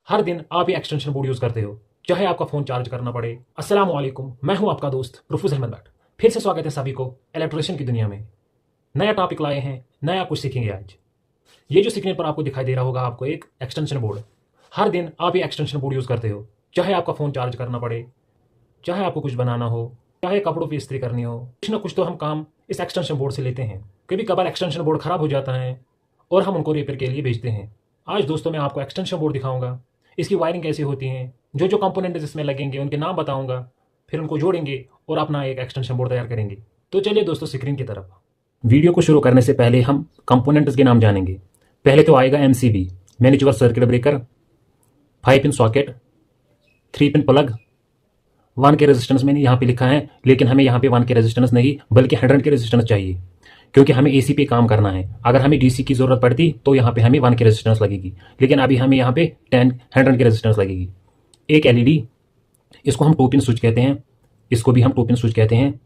हर दिन आप ये एक्सटेंशन बोर्ड यूज करते हो, चाहे आपका फोन चार्ज करना पड़े। अस्सलाम वालेकुम, मैं हूं आपका दोस्त प्रोफेसर अहमद भट्ट। फिर से स्वागत है सभी को इलेक्ट्रिशियन की दुनिया में। नया टॉपिक लाए हैं, नया कुछ सीखेंगे आज। ये जो स्क्रीन पर आपको दिखाई दे रहा होगा, आपको एक एक्सटेंशन बोर्ड। हर दिन आप ये एक्सटेंशन बोर्ड यूज करते हो, चाहे आपका फोन चार्ज करना पड़े, चाहे आपको कुछ बनाना हो, चाहे कपड़ों की इस्त्री करनी हो, कुछ ना कुछ तो हम काम इस एक्सटेंशन बोर्ड से लेते हैं। कभी कभार एक्सटेंशन बोर्ड खराब हो जाता है और हम उनको रिपेयर के लिए भेजते हैं। आज दोस्तों मैं आपको एक्सटेंशन बोर्ड दिखाऊंगा, इसकी वायरिंग कैसे होती है, जो जो कंपोनेंट इसमें लगेंगे उनके नाम बताऊंगा, फिर उनको जोड़ेंगे और अपना एक एक्सटेंशन बोर्ड तैयार करेंगे। तो चलिए दोस्तों स्क्रीन की तरफ। वीडियो को शुरू करने से पहले हम कंपोनेंट्स के नाम जानेंगे। पहले तो आएगा MCB, manageable circuit breaker, 5 pin socket, 3 pin plug, 1 के रेजिस्टेंस मैंने यहाँ पे लिखा है, लेकिन हमें यहाँ पे 1 के रेजिस्टेंस नहीं बल्कि 100 के रेजिस्टेंस चाहिए, क्योंकि हमें एसी पे काम करना है। अगर हमें डीसी की जरूरत पड़ती तो यहाँ पे हमें 1 की रेजिस्टेंस लगेगी, लेकिन अभी हमें यहाँ पे 100 की रेजिस्टेंस लगेगी। एक एलईडी, इसको हम 2 पिन स्विच कहते हैं, इसको भी हम 2 पिन स्विच कहते हैं,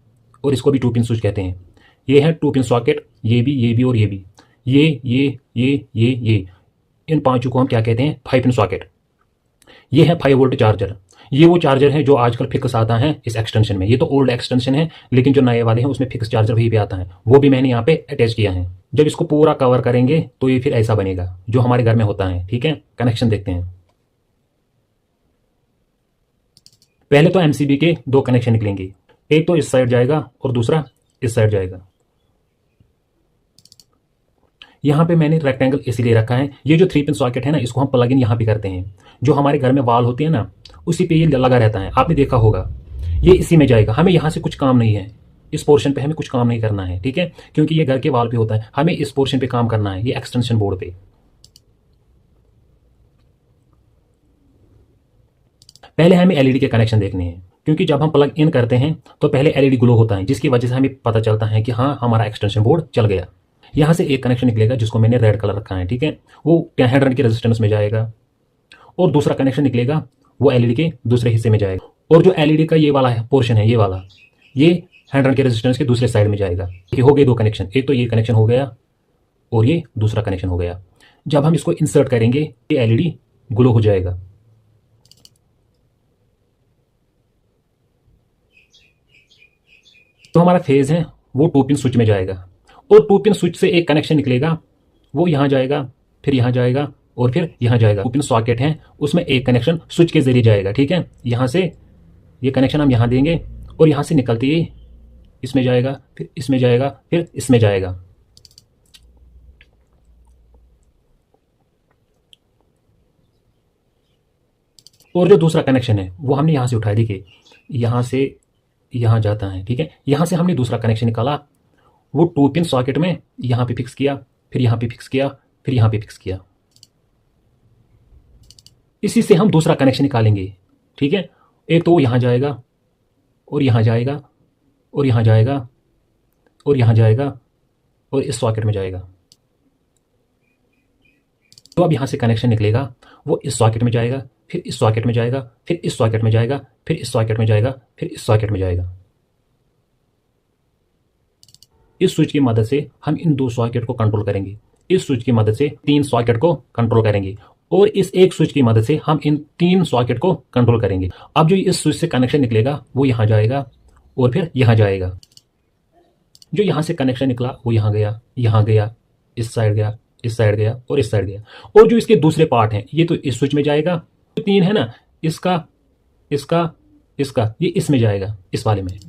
और इसको भी 2 पिन स्विच कहते हैं। ये है 2 पिन सॉकेट, ये भी और ये भी। ये इन पांचों को हम क्या कहते हैं? 5 पिन सॉकेट। ये है 5 वोल्ट चार्जर। ये वो चार्जर है जो आजकल फिक्स आता है इस एक्सटेंशन में। ये तो ओल्ड एक्सटेंशन है, लेकिन जो नए वाले हैं उसमें फिक्स चार्जर भी आता है, वो भी मैंने यहाँ पे अटैच किया है। जब इसको पूरा कवर करेंगे तो ये फिर ऐसा बनेगा जो हमारे घर में होता है। ठीक है, कनेक्शन देखते हैं। पहले तो एमसीबी के 2 कनेक्शन निकलेंगे, एक तो इस साइड जाएगा और दूसरा इस साइड जाएगा। यहाँ पे मैंने रेक्टेंगल इसीलिए रखा है, ये जो 3 पिन सॉकेट है ना, इसको हम प्लग इन यहाँ पे करते हैं। जो हमारे घर में वाल होती है ना, उसी पे ये लगा रहता है, आपने देखा होगा। ये इसी में जाएगा, हमें यहाँ से कुछ काम नहीं है, इस पोर्शन पे हमें कुछ काम नहीं करना है। ठीक है, क्योंकि ये घर के वाल पे होता है, हमें इस पोर्शन पे काम करना है, ये एक्सटेंशन बोर्ड पे। पहले हमें एलईडी के कनेक्शन देखने हैं, क्योंकि जब हम प्लग इन करते हैं तो पहले एलईडी ग्लो होता है, जिसकी वजह से हमें पता चलता है कि हाँ हमारा एक्सटेंशन बोर्ड चल गया। यहाँ से एक कनेक्शन निकलेगा जिसको मैंने रेड कलर रखा है। ठीक है, वो 100 के रेजिस्टेंस में जाएगा, और दूसरा कनेक्शन निकलेगा वो एलईडी के दूसरे हिस्से में जाएगा, और जो एलईडी का ये वाला है पोर्शन है, ये वाला, ये 100 के रेजिस्टेंस के दूसरे साइड में जाएगा। ये हो गए 2 कनेक्शन, एक तो ये कनेक्शन हो गया और ये दूसरा कनेक्शन हो गया। जब हम इसको इंसर्ट करेंगे ये एलईडी ग्लो हो जाएगा। तो हमारा फेज है वो 2 पिन स्विच में जाएगा, और 2 पिन स्विच से एक कनेक्शन निकलेगा, वो यहाँ जाएगा, फिर यहाँ जाएगा और फिर यहाँ जाएगा। 2 पिन सॉकेट है, उसमें एक कनेक्शन स्विच के जरिए जाएगा। ठीक है, यहाँ से ये कनेक्शन हम यहाँ देंगे, और यहाँ से निकलते ही इसमें जाएगा, फिर इसमें जाएगा, फिर इसमें जाएगा। और जो दूसरा कनेक्शन है वो हमने यहाँ से उठाया, देखिए यहाँ से यहाँ जाता है। ठीक है, यहाँ से हमने दूसरा कनेक्शन निकाला, वो 2 पिन सॉकेट में यहाँ पे फिक्स किया, फिर यहाँ पे फिक्स किया, फिर यहाँ पे फिक्स किया। इसी से हम दूसरा कनेक्शन निकालेंगे। ठीक है, एक तो वो यहाँ जाएगा और यहाँ जाएगा और यहाँ जाएगा और यहाँ जाएगा और इस सॉकेट में जाएगा। तो अब यहाँ से कनेक्शन निकलेगा, वो इस सॉकेट में जाएगा, फिर इस सॉकेट में जाएगा, फिर इस सॉकेट में जाएगा, फिर इस सॉकेट में जाएगा, फिर इस सॉकेट में जाएगा। इस स्विच की मदद से हम इन 2 सॉकेट को कंट्रोल करेंगे, इस स्विच की मदद से 3 सॉकेट को कंट्रोल करेंगे, और इस एक स्विच की मदद से हम इन 3 सॉकेट को कंट्रोल करेंगे। अब जो इस स्विच से कनेक्शन निकलेगा वो यहाँ जाएगा और फिर यहाँ जाएगा। जो यहाँ से कनेक्शन निकला वो यहाँ गया, यहाँ गया, इस साइड गया, इस साइड गया और इस साइड गया। और जो इसके दूसरे पार्ट हैं ये तो इस स्विच में जाएगा, तो 3 है ना, इसका इसका इसका, ये इसमें जाएगा, इस वाले में।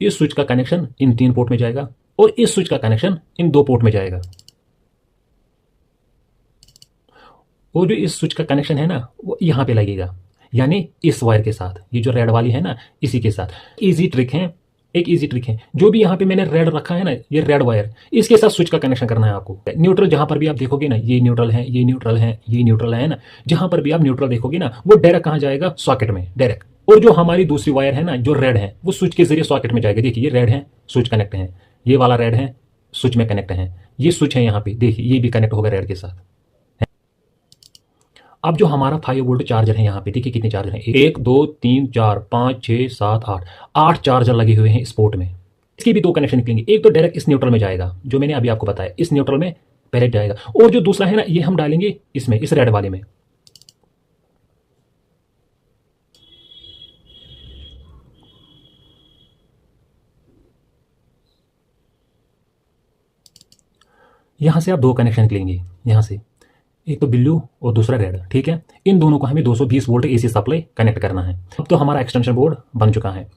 इस स्विच का कनेक्शन इन 3 पोर्ट में जाएगा, और इस स्विच का कनेक्शन इन 2 पोर्ट में जाएगा। और जो इस स्विच का कनेक्शन है ना वो यहाँ पे लगेगा, यानी इस वायर के साथ, ये जो रेड वाली है ना इसी के साथ। इजी ट्रिक है, एक इजी ट्रिक है, जो भी यहाँ पे मैंने रेड रखा है ना, ये रेड वायर, इसके साथ स्विच का कनेक्शन करना है आपको। न्यूट्रल जहां पर भी आप देखोगे ना, ये न्यूट्रल है, ये न्यूट्रल है, ये न्यूट्रल है ना, जहां पर भी आप न्यूट्रल देखोगे ना, वो डायरेक्ट कहाँ जाएगा? सॉकेट में डायरेक्ट। और जो हमारी दूसरी वायर है ना जो रेड है, वो स्विच के जरिए सॉकेट में जाएगा। देखिए ये रेड है, स्विच कनेक्ट है, ये वाला रेड है, स्विच में कनेक्ट है, ये स्विच है यहाँ पे, देखिए ये भी कनेक्ट होगा रेड के साथ। अब जो हमारा 5 वोल्ट चार्जर है यहाँ पे, देखिए कितने चार्जर हैं, 1 2 3 4 5 6 7 8 चार्जर लगे हुए हैं इस पोर्ट में। इसके भी 2 कनेक्शन निकलेंगे, एक तो डायरेक्ट इस न्यूट्रल में जाएगा, जो मैंने अभी आपको बताया, इस न्यूट्रल में पहले जाएगा। और जो दूसरा है ना, ये हम डालेंगे इसमें, इस रेड वाले में। यहां से आप दो कनेक्शन निकलेंगे, यहां से एक तो ब्लू और दूसरा रेड, ठीक है। इन दोनों को हमें 220 वोल्ट एसी सप्लाई कनेक्ट करना है। अब तो हमारा एक्सटेंशन बोर्ड बन चुका है।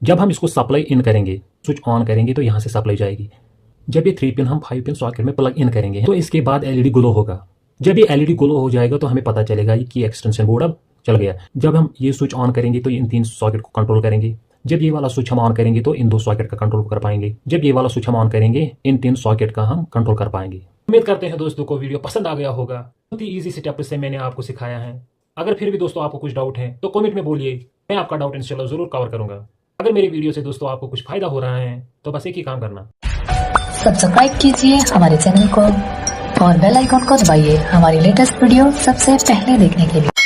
जब हम इसको सप्लाई इन करेंगे, स्विच ऑन करेंगे, तो यहाँ से सप्लाई जाएगी। जब ये 3 पिन हम 5 पिन सॉकेट में प्लग इन करेंगे तो इसके बाद एलईडी ग्लो होगा। जब ये एलईडी ग्लो हो जाएगा तो हमें पता चलेगा कि एक्सटेंशन बोर्ड अब चल गया। जब हम ये स्विच ऑन करेंगे तो इन 3 सॉकेट को कंट्रोल करेंगे। जब ये वाला स्विच हम ऑन करेंगे तो इन 2 सॉकेट का कंट्रोल कर पाएंगे। जब ये वाला स्विच हम ऑन करेंगे, इन 3 सॉकेट का हम कंट्रोल कर पाएंगे। उम्मीद करते हैं दोस्तों को वीडियो पसंद आ गया होगा। बहुत ही ईजी स्टेप से मैंने आपको सिखाया है। अगर फिर भी दोस्तों आपको कुछ डाउट है तो कमेंट में बोलिए, मैं आपका डाउट इंशाल्लाह जरूर कवर करूंगा। अगर मेरी वीडियो से दोस्तों आपको कुछ फायदा हो रहा है तो बस एक ही काम करना, सब्सक्राइब कीजिए हमारे चैनल को और बेल आइकॉन को दबाइए हमारी लेटेस्ट वीडियो सबसे पहले देखने के लिए।